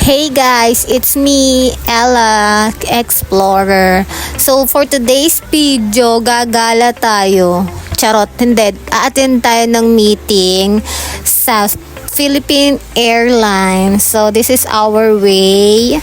Hey guys, it's me, Ella Explorer. So for today's video, gagala tayo. Charot, hindi. A-attend tayo ng meeting sa Philippine Airlines. So this is our way.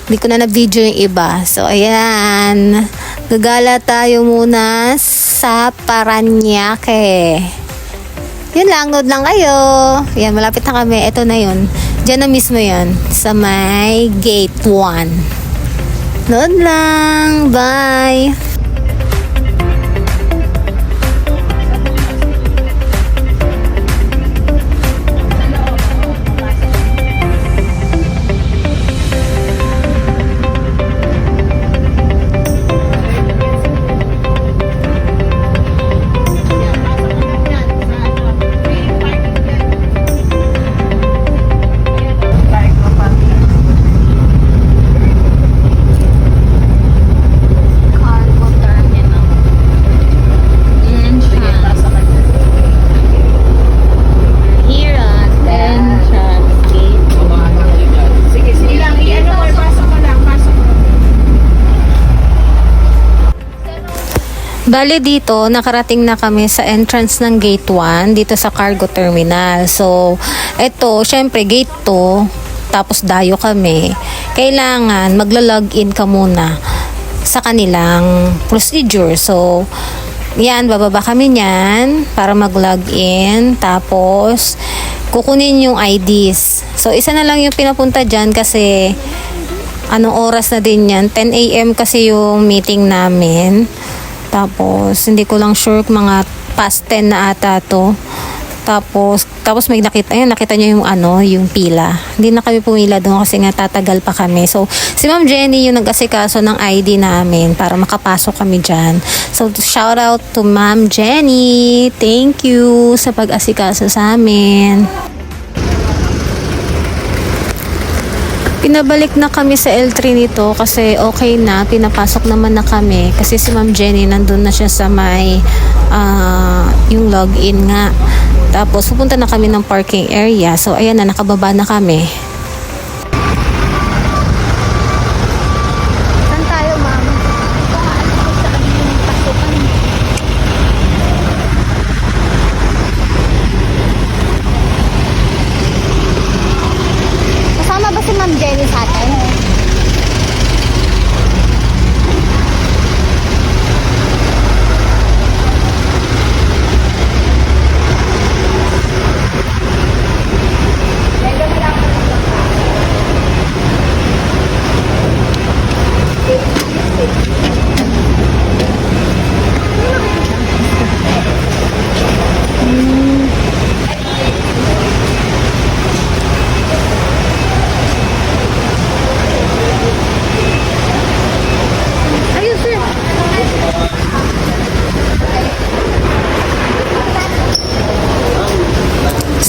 Hindi ko na na-video yung iba. So ayan, gagala tayo muna sa Parañaque. Yun lang, nood lang kayo. Yan, malapit na kami. Ito na yun. Diyan na mismo yun. Sa may gate 1. Nood lang. Bye. Bale dito, nakarating na kami sa entrance ng gate 1 dito sa cargo terminal. So, ito, syempre gate 2, tapos dayo kami. Kailangan magla-login ka muna sa kanilang procedure. So, yan, bababa kami niyan para mag-login. Tapos, kukunin yung IDs. So, isa na lang yung pinapunta dyan kasi anong oras na din yan? 10 a.m. kasi yung meeting namin. Tapos, hindi ko lang sure mga past 10 na ata to. Tapos may nakita, ayun, nakita niyo yung yung pila. Hindi na kami pumila doon kasi nga tatagal pa kami. So, si Ma'am Jenny yung nag-asikaso ng ID namin para makapasok kami dyan. So, shout out to Ma'am Jenny. Thank you sa pag-asikaso sa amin. Pinabalik na kami sa L3 nito kasi okay na, pinapasok naman na kami kasi si Ma'am Jenny nandun na siya sa may yung login nga. Tapos pupunta na kami ng parking area. So ayan na, nakababa na kami. Saan tayo, ma'am? Kasama ba si Ma'am Jenny sa atin?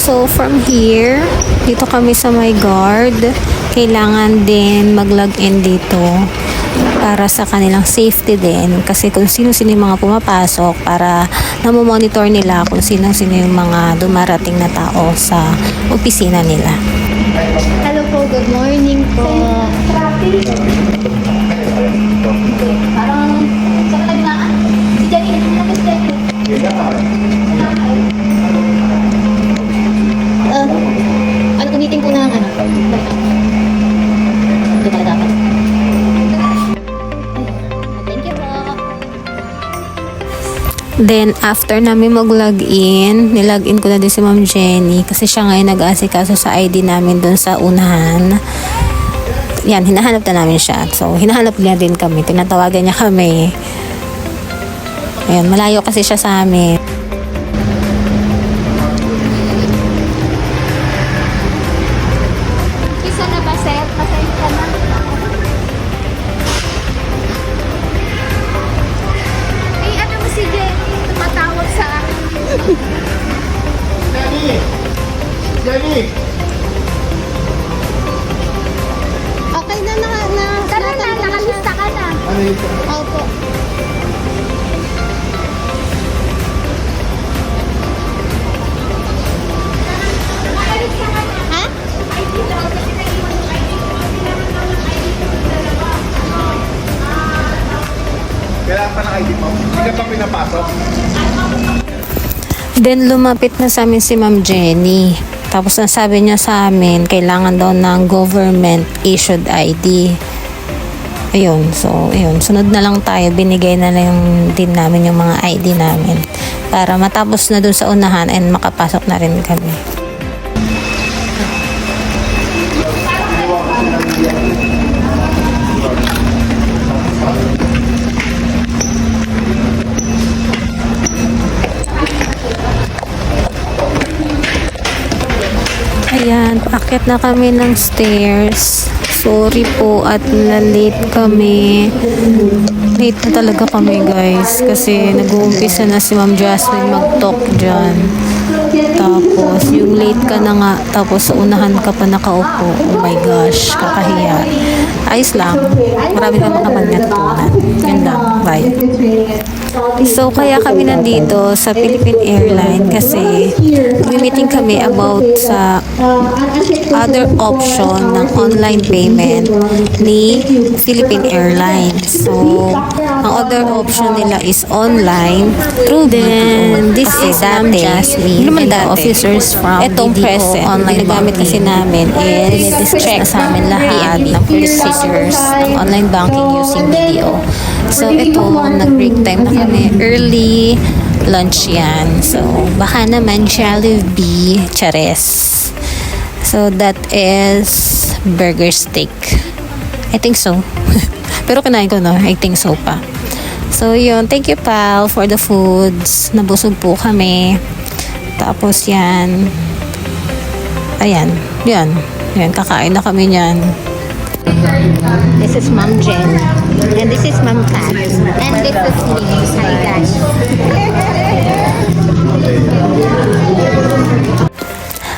So, from here, dito kami sa my guard. Kailangan din mag-login dito para sa kanilang safety din. Kasi kung sino-sino yung mga pumapasok para namomonitor nila kung sino-sino yung mga dumarating na tao sa opisina nila. Hello po, good morning po. Parang, sa kalaglaan, si Jenny, si Jenny. Meeting ko ng Ito pala dapat. Thank you po. Then, after namin mag-login, nilogin ko na din si Ma'am Jenny kasi siya ngayon nag-aasikaso sa ID namin dun sa unahan. Yan, hinahanap na namin siya. So, hinahanap niya din kami. Tinatawagan niya kami. Ayan, malayo kasi siya sa amin. Jenny! Okay na, tara na, nakalista ka na. Ano yun? Opo. Ha? Then lumapit na sa amin si Ma'am Jenny. Tapos nasabi niya sa amin, kailangan daw ng government issued ID. Ayun, so ayun, sunod na lang tayo. Binigay na lang din namin yung mga ID namin para matapos na dun sa unahan and makapasok na rin kami. Ayan, paakyat na kami ng stairs. Sorry po at na-late kami. Late na talaga kami guys kasi nag-uumpisa na si Ma'am Jasmine mag-talk dyan. Tapos yung late ka na nga tapos sa unahan ka pa nakaupo. Oh my gosh, kakahiya. Ayos lang. Marami naman naman natutunan. Yun lang. Bye. So, kaya kami nandito sa Philippine Airlines kasi meeting kami about sa other option ng online payment ni Philippine Airlines. So, ang other option nila is online through then this is Ma'am Jasmine and the officers from Etong BDO present, online ginagamit kasi namin is check sa amin lahat ng procedures ng online banking using BDO. So, ito, nag-break time na kami. Early lunch yan. So, baka naman Jollibee Chares. So, that is burger steak. I think so. Pero kinain ko, no? I think so pa. So, yun. Thank you, pal, for the foods. Nabusog po kami. Tapos, yan. Ayan. Yan. Yan. Kakain na kami yan. This is Ma'am Jen. And this is Ma'am Kat. And this is me. Hi guys.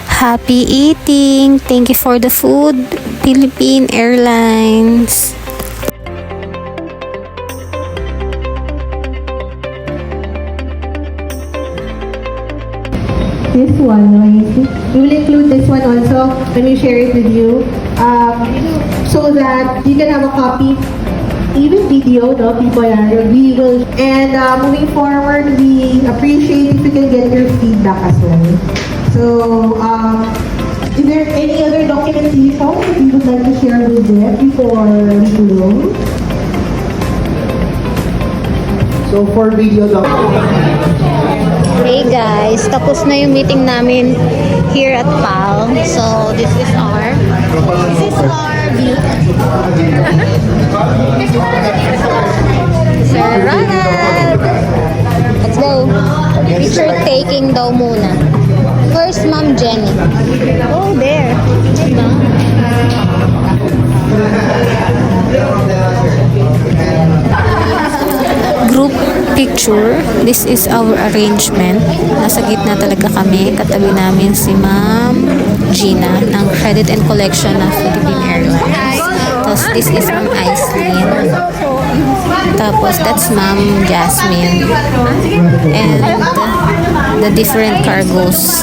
Happy eating! Thank you for the food, Philippine Airlines. This one, we will include this one also when we share it with you, so that you can have a copy, even video, no, people are, we will, and moving forward, we appreciate if you can get your feedback as well. So, is there any other documentation that you would like to share with them before we close? So for video Hey guys, tapos na yung meeting namin here at PAL. So this is our view. Sir Ronald! Let's go! Picture taking daw muna. First, Ma'am Jenny. Oh, there. Diba? Group picture. This is our arrangement. Nasa gitna talaga kami. Katabi namin si Ma'am Gina ng Credit and Collection ng Philippine Airlines. Tapos this is Ma'am Aislinn. Tapos that's Ma'am Jasmine. And the different cargos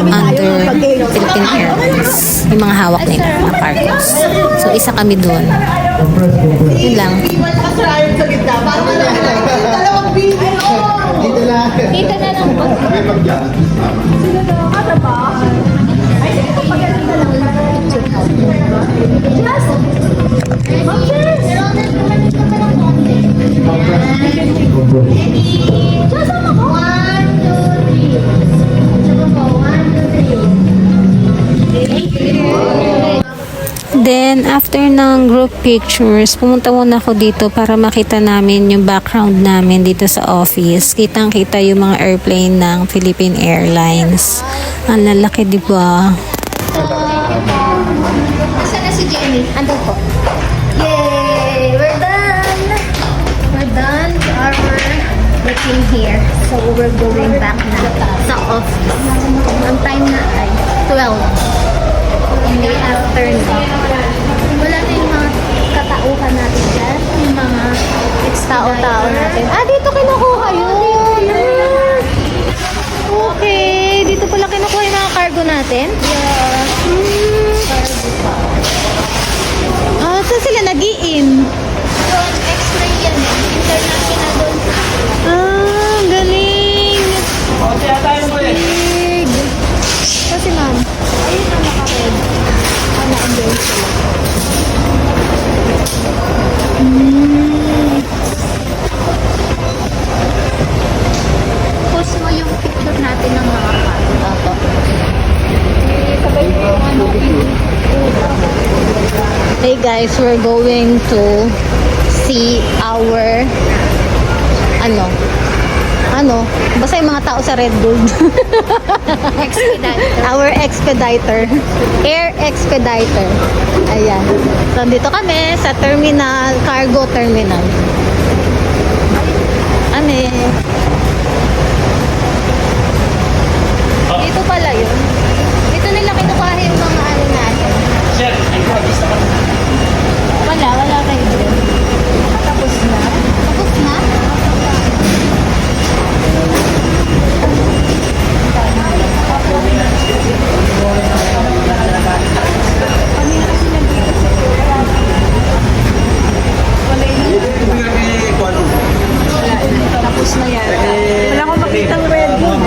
under Philippine Airlines. Yung mga hawak nila, mga cargos. So, isa kami dun. Yun lang. Dito na lang po. Then, after ng group pictures, pumunta muna ako dito para makita namin yung background namin dito sa office. Kitang-kita yung mga airplane ng Philippine Airlines. Ang lalaki, di ba? Saan na si Jenny? Ando po. Yay! We're done! We're done our working here. So, we're going back na sa office. Ang time na ay 12. In the afternoon. Wala na yung mga katauhan natin dyan. Yung mga tao-tao natin. Ah, dito kinukuha yun! Okay. Dito pala kinukuha yung mga cargo natin? Yeah. Cargo pa. Ah, saan sila nag-i-in? Doon, extra yan. International doon. Ah, galing. Post mo yung picture natin ng mga cargo. Hey guys, we're going to see our basta yung mga tao sa Red Gold. Expediter. Our expediter. Air expediter. Ayan. So, dito kami sa terminal, cargo terminal. Dito pala yun. Dito nila kinukuha yung mga natin. Wala kayo dun. Tapos na? Tapos na? Tapos na yan. Wala akong makitang red bull.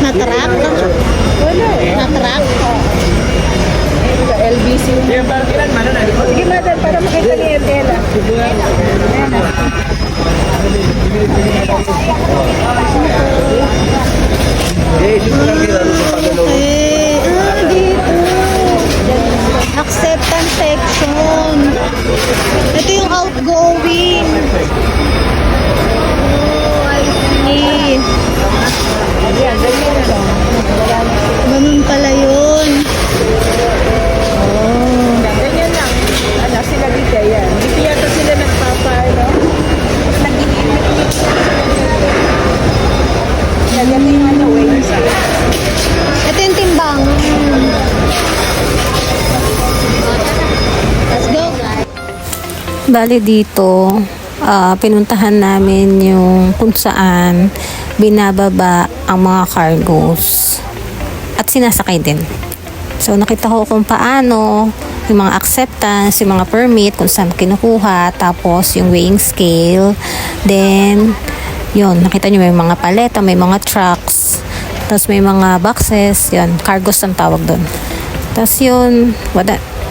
Na-track? Wala eh. Na-track? Sa LBC. Sige madam, para makita ni Erdela. Dito. Acceptance section. Ito yung outgoing. Oh, I see. Yan, ganyan na lang. Ganun pala yun. Ganyan lang. Ano, sila dito yan. Dito yata sila Gagaling wings. Ito yung timbang. Let's go, guys. Bali dito, pinuntahan namin yung kung saan binababa ang mga cargos at sinasakay din. So nakita ko kung paano yung mga acceptance, yung mga permit, kung saan kinukuha, tapos yung weighing scale, then yun, nakita nyo may mga paleta, may mga trucks, tapos may mga boxes, yun, cargos ang tawag doon. Tapos yun,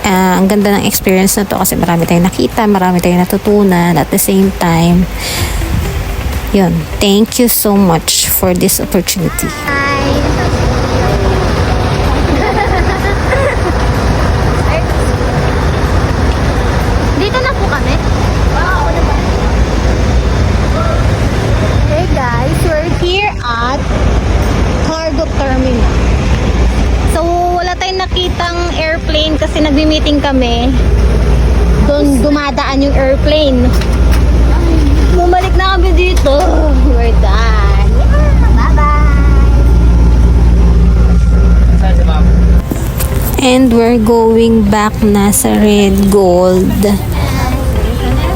ang ganda ng experience na to kasi marami tayong nakita, marami tayong natutunan at the same time. Yun, thank you so much for this opportunity. Dito na po kami. Hey guys, we're here at Cargo Terminal. So, wala tayong nakitang airplane kasi nagmi-meeting kami. Doon dumadaan yung airplane. Bumalik na kami dito. We're done. And we're going back na sa Red Gold.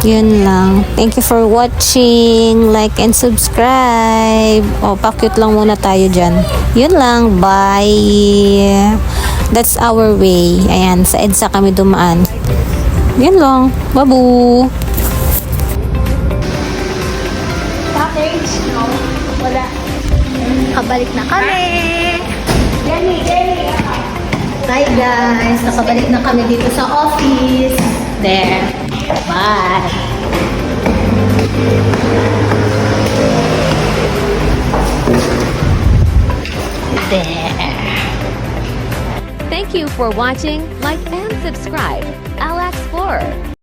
Yun lang. Thank you for watching. Like and subscribe. Pa-cute lang muna tayo dyan. Yun lang. Bye. That's our way. Ayan, sa EDSA kami dumaan. Yun lang. Babu. Package? No. Wala. Nakabalik na kami. Jenny. Hi guys. Nakabalik na kami dito sa office. There. Bye. There. Thank you for watching. Like and subscribe. Alex Explorer.